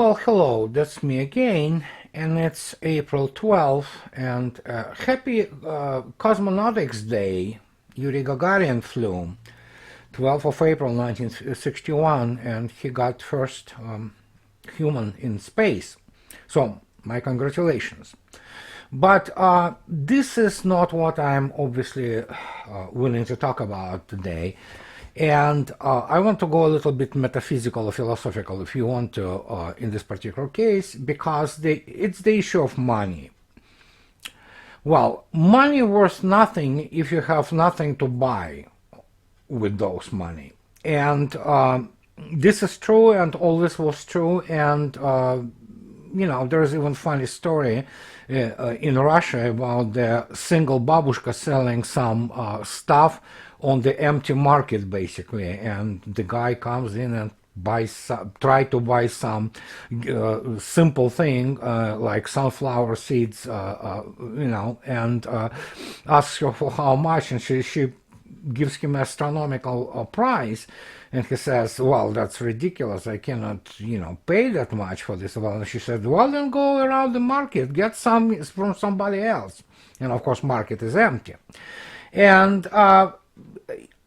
Well, hello, that's me again, and it's April 12th, and happy Cosmonautics Day. Yuri Gagarin flew 12th of April 1961, and he got first human in space. So, my congratulations. But this is not what I'm obviously willing to talk about today. And I want to go a little bit metaphysical or philosophical, if you want to, in this particular case, because it's the issue of money. Well, money worth nothing if you have nothing to buy with those money. And this is true, and all this was true, and there's even funny story in Russia about the single babushka selling some stuff on the empty market, basically, and the guy comes in and try to buy some simple thing like sunflower seeds, and asks her for how much, and she gives him astronomical price, and he says, well, that's ridiculous, I cannot pay that much for this. Well, and she said, well, then go around the market, get some from somebody else. And of course market is empty. And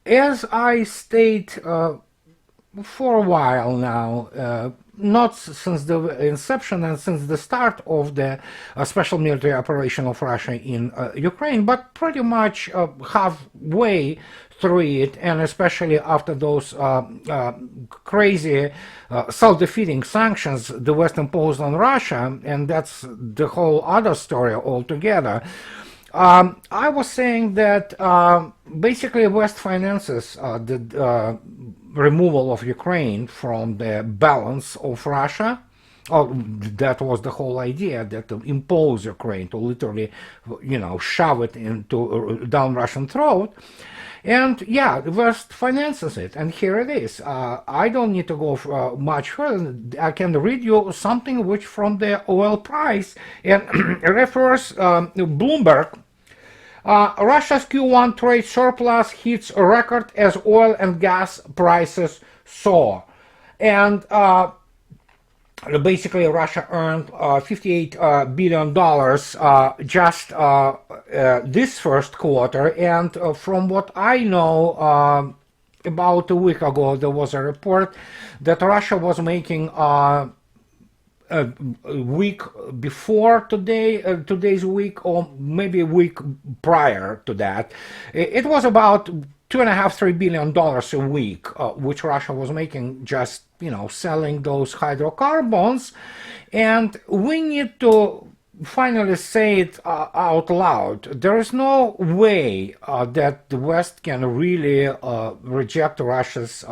as I state for a while now, not since the inception and since the start of the special military operation of Russia in Ukraine, but pretty much halfway through it, and especially after those crazy self-defeating sanctions the West imposed on Russia, and that's the whole other story altogether. I was saying that basically West finances the removal of Ukraine from the balance of Russia. That was the whole idea, that to impose Ukraine, to literally, shove it into down Russian throat. And yeah, the West finances it, and here it is. I don't need to go much further. I can read you something which from the oil price and refers Bloomberg. Russia's Q1 trade surplus hits a record as oil and gas prices soar. And basically Russia earned $58 billion just this first quarter, and from what I know, about a week ago there was a report that Russia was making a week before today's week, or maybe a week prior to that, it was about $2.5–3 billion a week, which Russia was making just selling those hydrocarbons. And we need to finally say it out loud. There is no way that the West can really reject Russia's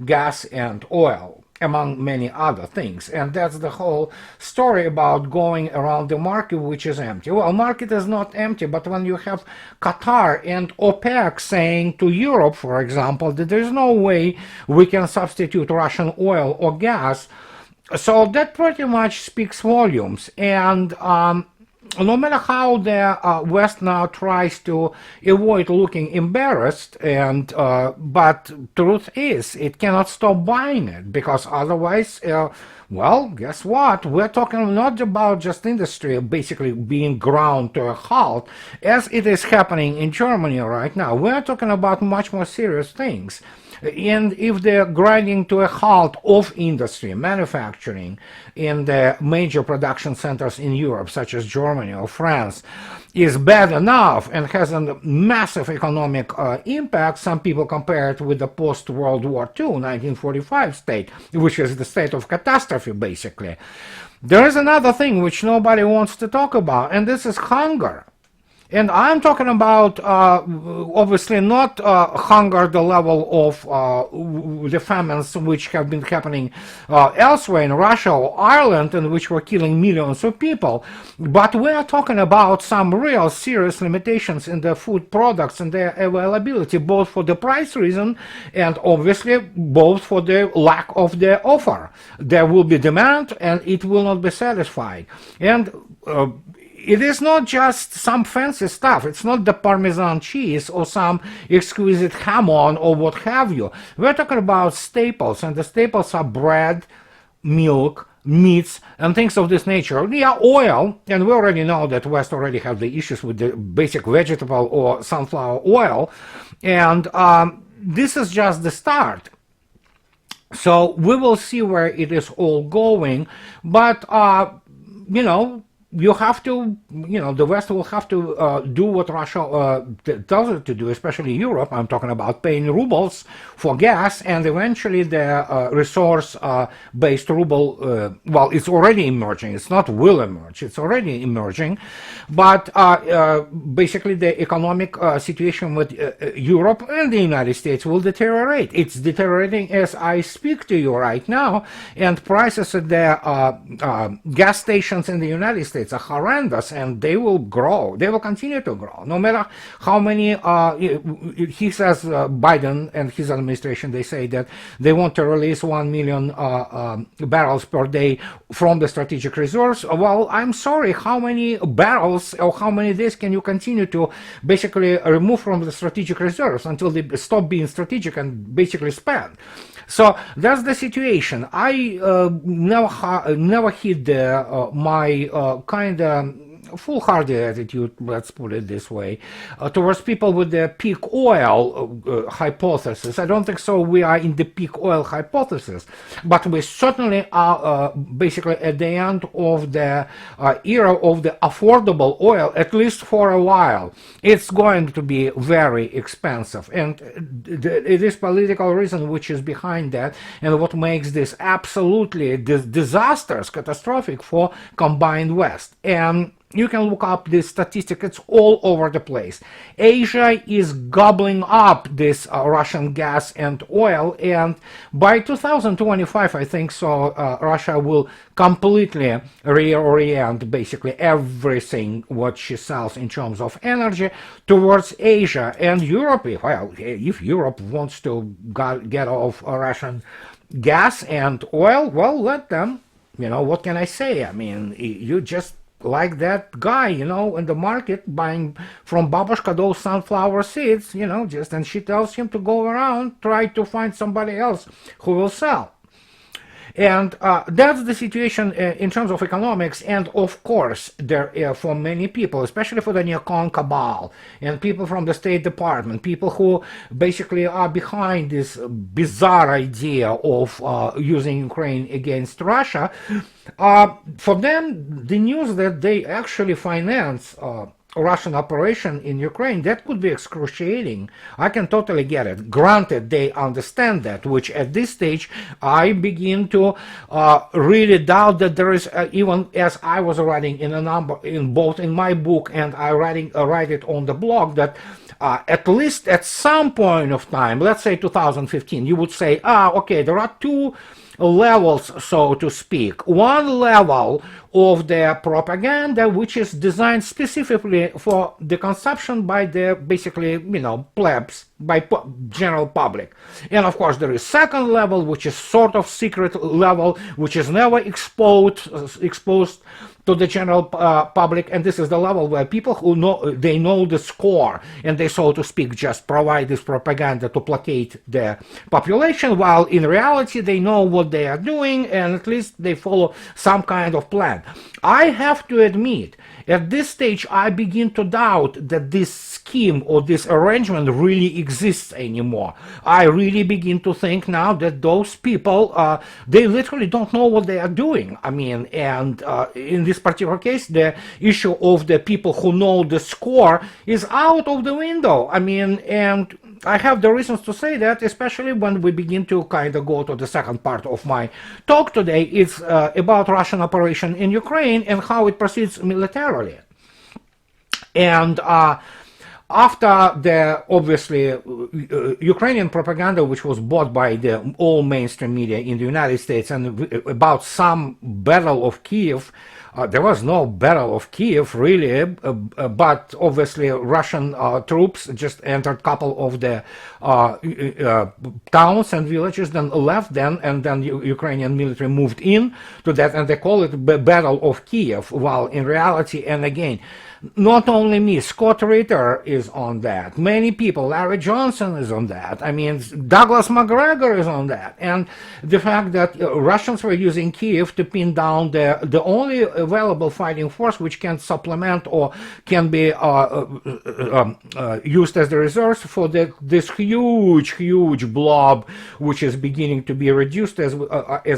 gas and oil, among many other things. And that's the whole story about going around the market, which is empty. Well, market is not empty, but when you have Qatar and OPEC saying to Europe, for example, that there's no way we can substitute Russian oil or gas, so that pretty much speaks volumes. And no matter how the West now tries to avoid looking embarrassed, and but truth is, it cannot stop buying it, because otherwise, well, guess what? We're talking not about just industry basically being ground to a halt, as it is happening in Germany right now. We're talking about much more serious things. And if the grinding to a halt of industry, manufacturing in the major production centers in Europe, such as Germany or France, is bad enough and has a massive economic impact, some people compare it with the post-World War II, 1945 state, which is the state of catastrophe, basically. There is another thing which nobody wants to talk about, and this is hunger. And I'm talking about, obviously, not hunger the level of the famines which have been happening elsewhere in Russia or Ireland, and which were killing millions of people, but we are talking about some real serious limitations in the food products and their availability, both for the price reason and obviously both for the lack of the offer. There will be demand and it will not be satisfied. And it is not just some fancy stuff. It's not the Parmesan cheese or some exquisite hamon or what have you. We're talking about staples, and the staples are bread, milk, meats and things of this nature. Yeah, oil, and we already know that West already have the issues with the basic vegetable or sunflower oil, and this is just the start. So we will see where it is all going, but you know, you have to, you know, the West will have to do what Russia tells it to do, especially Europe. I'm talking about paying rubles for gas, and eventually the resource-based ruble, well, it's already emerging. It's not will emerge. It's already emerging. But basically the economic situation with Europe and the United States will deteriorate. It's deteriorating as I speak to you right now, and prices at the gas stations in the United States are horrendous, and they will grow. They will continue to grow, no matter how many. He says Biden and his administration. They say that they want to release 1 million barrels per day from the strategic reserves. Well, I'm sorry. How many barrels or how many days can you continue to basically remove from the strategic reserves until they stop being strategic and basically spend? So that's the situation. I never hid my kind of foolhardy attitude, let's put it this way, towards people with the peak oil hypothesis. I don't think so we are in the peak oil hypothesis, but we certainly are basically at the end of the era of the affordable oil, at least for a while. It's going to be very expensive, and it is political reason which is behind that, and what makes this absolutely disastrous, catastrophic for combined West. And you can look up this statistic. It's all over the place. Asia is gobbling up this Russian gas and oil, and by 2025, I think so, Russia will completely reorient basically everything what she sells in terms of energy towards Asia and Europe. Well, if Europe wants to get off Russian gas and oil, well, let them. You know, what can I say? I mean, you just like that guy, you know, in the market buying from Babushka those sunflower seeds, you know, just, and she tells him to go around, try to find somebody else who will sell. And that's the situation in terms of economics. And of course, there for many people, especially for the neocon cabal and people from the State Department, people who basically are behind this bizarre idea of using Ukraine against Russia, for them, the news that they actually finance Russian operation in Ukraine, that could be excruciating. I can totally get it. Granted, they understand that, which at this stage I begin to really doubt that there is, even as I was writing in a number, in both in my book and I write it on the blog, that at least at some point of time, let's say 2015, you would say, okay, there are two levels, so to speak. One level of the propaganda, which is designed specifically for the consumption by the basically, you know, plebs, by general public. And of course there is second level, which is sort of secret level, which is never exposed to the general public, and this is the level where people who know, they know the score, and they, so to speak, just provide this propaganda to placate the population, while in reality they know what they are doing, and at least they follow some kind of plan. I have to admit, at this stage I begin to doubt that this scheme or this arrangement really exists anymore. I really begin to think now that those people, they literally don't know what they are doing. I mean, and in this particular case, the issue of the people who know the score is out of the window. I mean, and I have the reasons to say that, especially when we begin to kind of go to the second part of my talk today. It's about Russian operation in Ukraine and how it proceeds militarily. And after the, obviously, Ukrainian propaganda, which was bought by the all mainstream media in the United States, and about some Battle of Kiev, There was no Battle of Kiev really, but obviously Russian troops just entered a couple of the towns and villages, then left, and then Ukrainian military moved in to that, and they call it Battle of Kiev. While in reality, and again, not only me, Scott Ritter is on that. Many people, Larry Johnson is on that. I mean, Douglas McGregor is on that. And the fact that Russians were using Kiev to pin down the only available fighting force which can supplement or can be used as the reserves for this huge blob which is beginning to be reduced as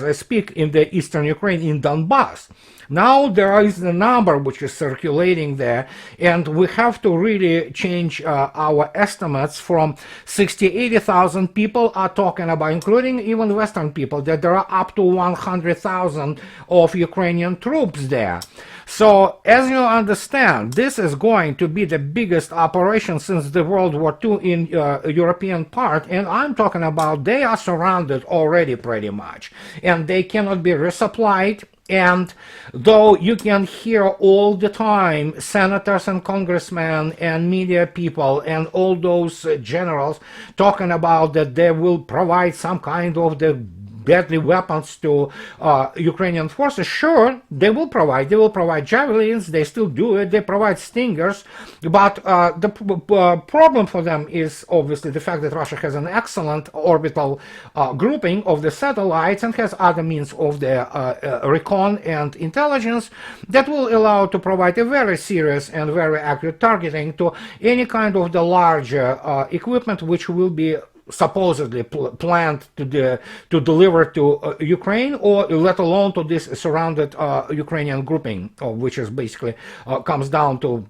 I speak in the eastern Ukraine, in Donbass. Now there is a number which is circulating there, and we have to really change our estimates from 80,000 people are talking about, including even Western people, that there are up to 100,000 of Ukrainian troops there. So, as you understand, this is going to be the biggest operation since the World War II in European part, and I'm talking about they are surrounded already pretty much, and they cannot be resupplied. And though you can hear all the time senators and congressmen and media people and all those generals talking about that they will provide some kind of the deadly weapons to Ukrainian forces, sure, they will provide javelins, they still do it, they provide Stingers, but the problem for them is obviously the fact that Russia has an excellent orbital grouping of the satellites and has other means of the recon and intelligence that will allow to provide a very serious and very accurate targeting to any kind of the larger equipment which will be supposedly planned to deliver to Ukraine, or let alone to this surrounded Ukrainian grouping, which is basically comes down to,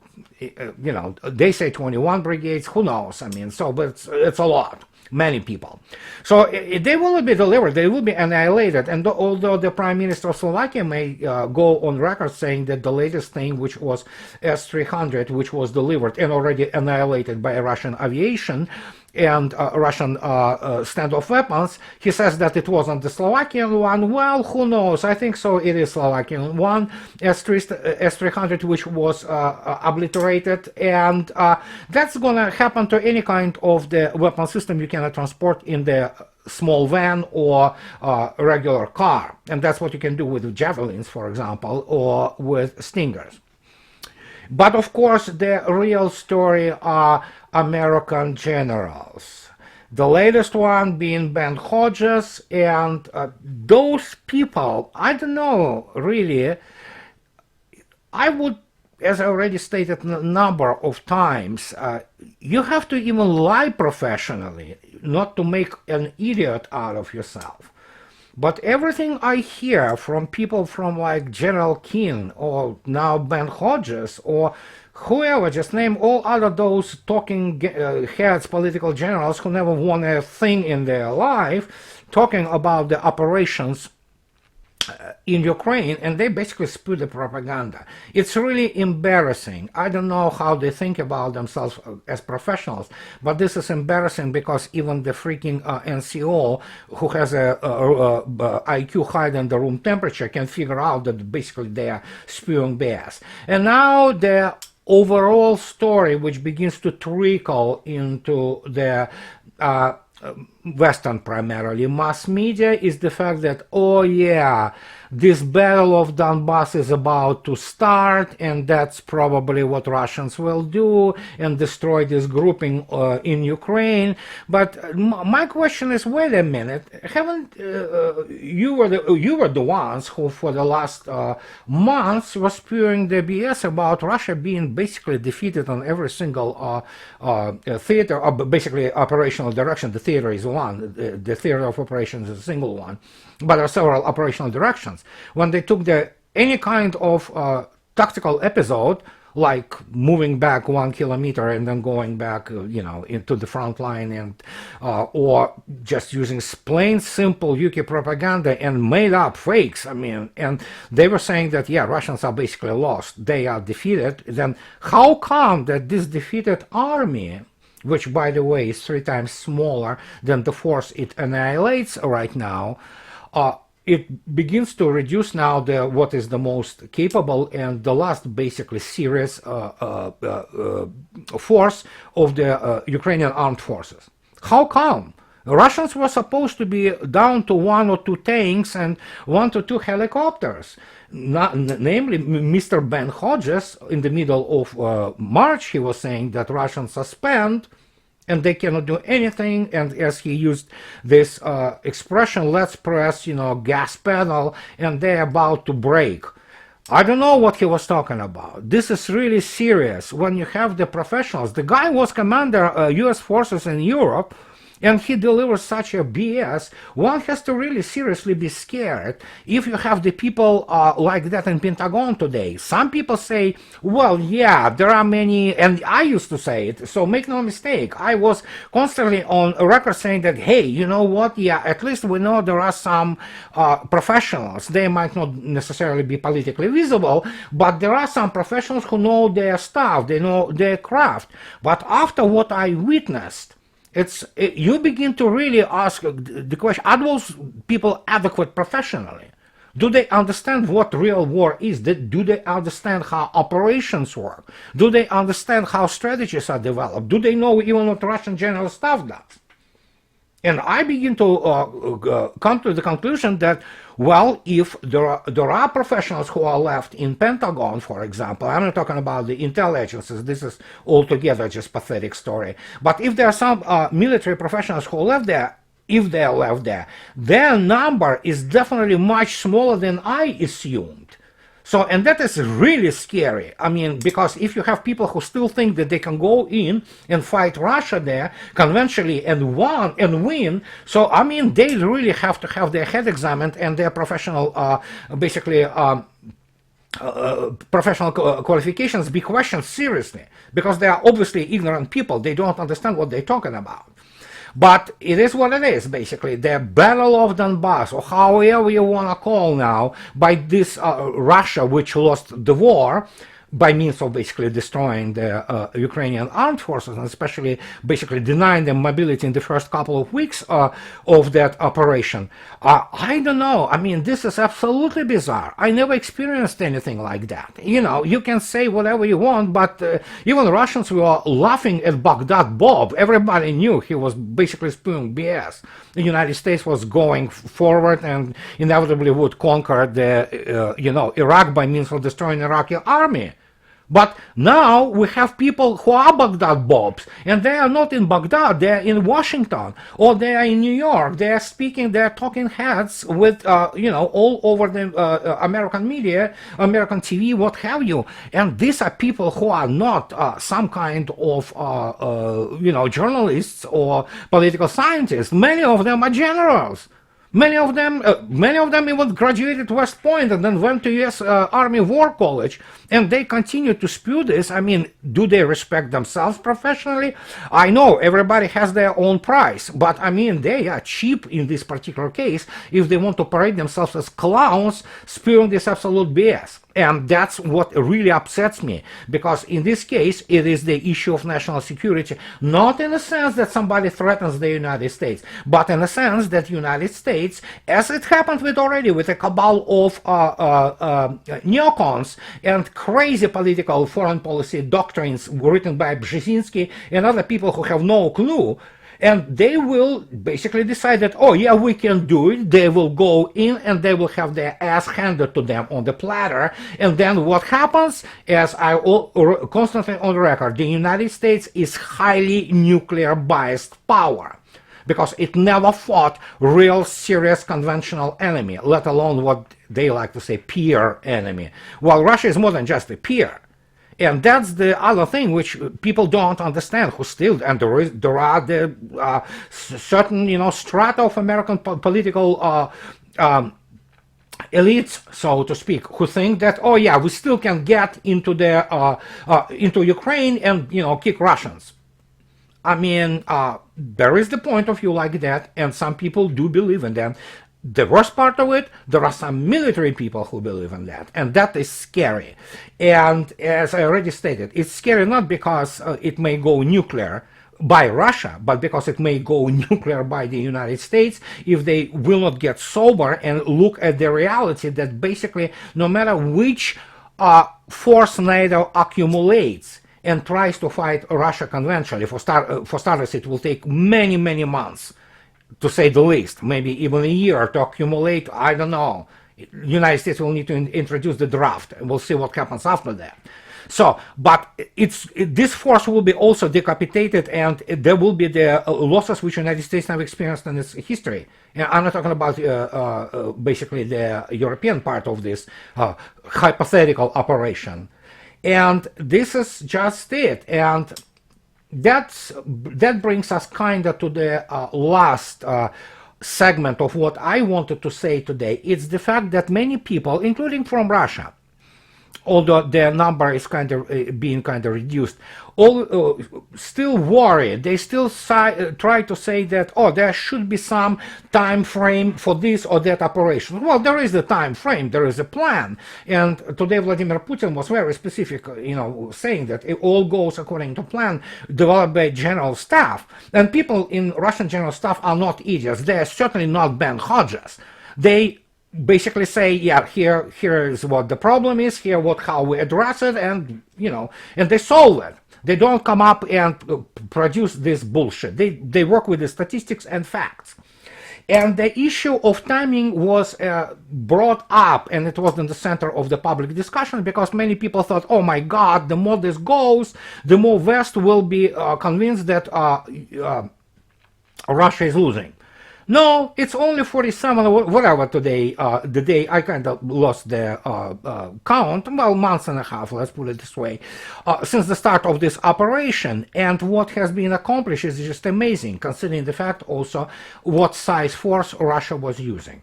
they say 21 brigades, who knows? I mean, so, but it's a lot. Many people. So they will be delivered, they will be annihilated. And although the Prime Minister of Slovakia may go on record saying that the latest thing, which was S-300, which was delivered and already annihilated by Russian aviation and Russian standoff weapons, he says that it wasn't the Slovakian one. Well, who knows? I think so. It is Slovakian one, S-300, which was obliterated, and that's gonna happen to any kind of the weapon system you cannot transport in the small van or regular car, and that's what you can do with javelins, for example, or with Stingers. But of course, the real story are American generals. The latest one being Ben Hodges, and those people, I don't know, really, I would, as I already stated a number of times, you have to even lie professionally, not to make an idiot out of yourself. But everything I hear from people from like General Keane or now Ben Hodges or whoever, just name all other those talking heads, political generals who never won a thing in their life, talking about the operations in Ukraine, and they basically spew the propaganda. It's really embarrassing. I don't know how they think about themselves as professionals, but this is embarrassing because even the freaking NCO, who has a IQ higher than the room temperature, can figure out that basically they are spewing BS. And now the overall story, which begins to trickle into the Western primarily mass media, is the fact that, oh yeah, this battle of Donbass is about to start, and that's probably what Russians will do and destroy this grouping in Ukraine. But my question is, wait a minute, haven't you were the ones who for the last months was spewing the BS about Russia being basically defeated on every single theater, or basically operational direction. The theater is one, the theater of operations is a single one, but there are several operational directions. When they took any kind of tactical episode, like moving back 1 kilometer and then going back, into the front line, and or just using plain simple UK propaganda and made up fakes. I mean, and they were saying that, yeah, Russians are basically lost, they are defeated. Then how come that this defeated army, which by the way is 3 times smaller than the force it annihilates right now, it begins to reduce now what is the most capable and the last basically serious force of the Ukrainian armed forces. How come? Russians were supposed to be down to 1 or 2 tanks and 1 to 2 helicopters. Namely, Mr. Ben Hodges, in the middle of March, he was saying that Russians suspend and they cannot do anything. And as he used this expression, let's press, gas pedal, and they're about to break. I don't know what he was talking about. This is really serious when you have the professionals. The guy was commander U.S. forces in Europe, and he delivers such a BS. One has to really seriously be scared if you have the people like that in Pentagon today. Some people say, well, yeah, there are many, and I used to say it, so make no mistake. I was constantly on record saying that, hey, you know what, yeah, at least we know there are some professionals. They might not necessarily be politically visible, but there are some professionals who know their stuff, they know their craft. But after what I witnessed, you begin to really ask the question, are those people adequate professionally? Do they understand what real war is? Do they understand how operations work? Do they understand how strategies are developed? Do they know even what Russian general staff does? And I begin to come to the conclusion that, well, if there are professionals who are left in Pentagon, for example, I'm not talking about the intel agencies, this is altogether just pathetic story, but if there are some military professionals who are left there, if they are left there, their number is definitely much smaller than I assumed. So, and that is really scary. I mean, because if you have people who still think that they can go in and fight Russia there conventionally and win, so, I mean, they really have to have their head examined and their professional, professional qualifications be questioned seriously, because they are obviously ignorant people. They don't understand what they're talking about. But it is what it is, basically. The Battle of Donbass, or however you want to call now, by this Russia, which lost the war, by means of basically destroying the Ukrainian armed forces, and especially basically denying them mobility in the first couple of weeks of that operation. I don't know. I mean, this is absolutely bizarre. I never experienced anything like that. You can say whatever you want, but even Russians were laughing at Baghdad Bob. Everybody knew he was basically spewing BS. The United States was going forward and inevitably would conquer the, Iraq by means of destroying Iraqi army. But now we have people who are Baghdad Bobs, and they are not in Baghdad, they are in Washington, or they are in New York. They are speaking, they are talking heads with, all over the American media, American TV, what have you. And these are people who are not some kind of, journalists or political scientists. Many of them are generals. Many of them even graduated West Point and then went to U.S. Army War College, and they continue to spew this. I mean, do they respect themselves professionally? I know everybody has their own price, but I mean, they are cheap in this particular case if they want to parade themselves as clowns spewing this absolute BS. And that's what really upsets me, because in this case, it is the issue of national security, not in the sense that somebody threatens the United States, but in the sense that the United States, as it happened already with a cabal of neocons and crazy political foreign policy doctrines written by Brzezinski and other people who have no clue, and they will basically decide that, oh yeah, we can do it. They will go in and they will have their ass handed to them on the platter. And then what happens, as I constantly on the record, the United States is highly nuclear biased power, because it never fought real serious conventional enemy, let alone what they like to say peer enemy. Well, Russia is more than just a peer. And that's the other thing which people don't understand, who still, and there are the certain, strata of American political elites, so to speak, who think that, oh yeah, we still can get into into Ukraine and, kick Russians. I mean, there is the point of view like that, and some people do believe in that. The worst part of it, there are some military people who believe in that, and that is scary. And as I already stated, it's scary not because it may go nuclear, by Russia, but because it may go nuclear by the United States if they will not get sober and look at the reality that basically no matter which force NATO accumulates and tries to fight Russia conventionally, for starters, it will take many, many months, to say the least, maybe even a year to accumulate. I don't know. United States will need to introduce the draft, and we'll see what happens after that. So, but this force will be also decapitated, and there will be the losses which United States have experienced in its history. And I'm not talking about basically the European part of this hypothetical operation. And this is just it. And that brings us kind of to the last segment of what I wanted to say today. It's the fact that many people, including from Russia, although their number is kind of being kind of reduced, all still worry. They still try to say that, oh, there should be some time frame for this or that operation. Well, there is a time frame, there is a plan, and today Vladimir Putin was very specific, saying that it all goes according to plan developed by general staff. And people in Russian general staff are not idiots. They are certainly not Ben Hodges. They basically say, yeah, here is what the problem is, how we address it, and and they solve it. They don't come up and produce this bullshit. They work with the statistics and facts. And the issue of timing was brought up, and it was in the center of the public discussion, because many people thought, oh my God, the more this goes, the more West will be convinced that Russia is losing. No, it's only 47 or whatever today, the day I kind of lost the count, well, months and a half, let's put it this way, since the start of this operation. And what has been accomplished is just amazing, considering the fact also what size force Russia was using.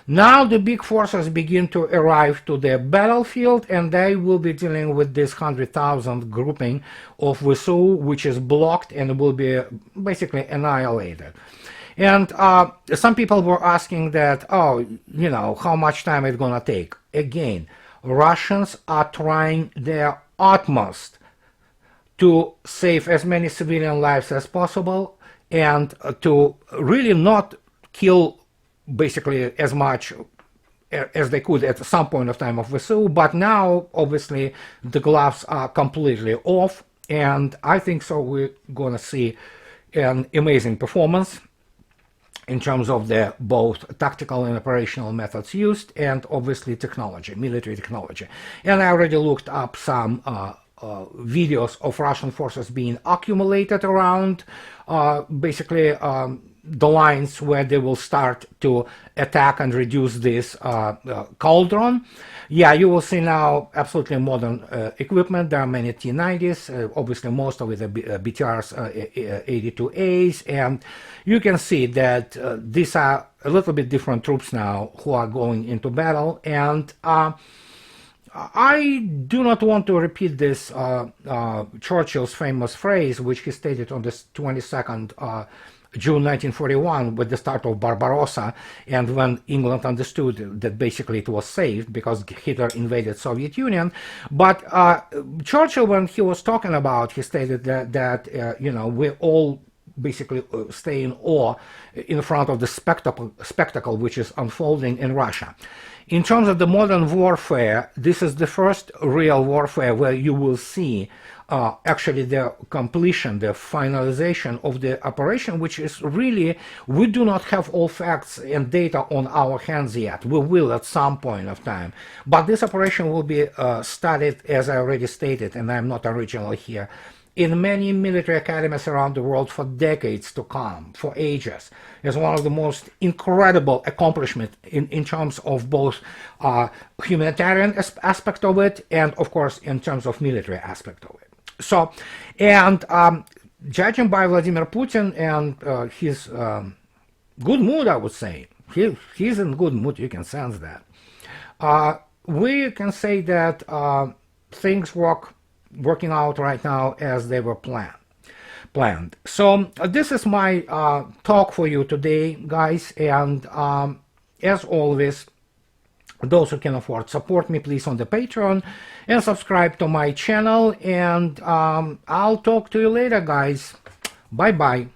Now the big forces begin to arrive to the battlefield, and they will be dealing with this 100,000 grouping of VSU, which is blocked and will be basically annihilated. And some people were asking that, oh, how much time it's going to take. Again, Russians are trying their utmost to save as many civilian lives as possible and to really not kill basically as much as they could at some point of time of VSU. But now, obviously, the gloves are completely off. And I think so we're going to see an amazing performance in terms of the both tactical and operational methods used, and obviously technology, military technology. And I already looked up some videos of Russian forces being accumulated around basically the lines where they will start to attack and reduce this cauldron. Yeah, you will see now absolutely modern equipment. There are many T-90s, obviously most of it are BTRs 82As, and you can see that these are a little bit different troops now who are going into battle. And I do not want to repeat this Churchill's famous phrase, which he stated on the 22nd June 1941 with the start of Barbarossa, and when England understood that basically it was saved because Hitler invaded Soviet Union. But Churchill, when he was talking about, he stated that we all basically stay in awe in front of the spectacle which is unfolding in Russia. In terms of the modern warfare, this is the first real warfare where you will see actually the completion, the finalization of the operation, which is really, we do not have all facts and data on our hands yet. We will at some point of time. But this operation will be studied, as I already stated, and I'm not original here, in many military academies around the world for decades to come, for ages, as one of the most incredible accomplishments in terms of both humanitarian aspect of it and, of course, in terms of military aspect of it. So, and judging by Vladimir Putin and his good mood, I would say, he's in good mood, you can sense that. We can say that things working out right now as they were planned. So this is my talk for you today, guys, and as always, those who can afford, support me please on the Patreon and subscribe to my channel, and I'll talk to you later, guys. Bye bye.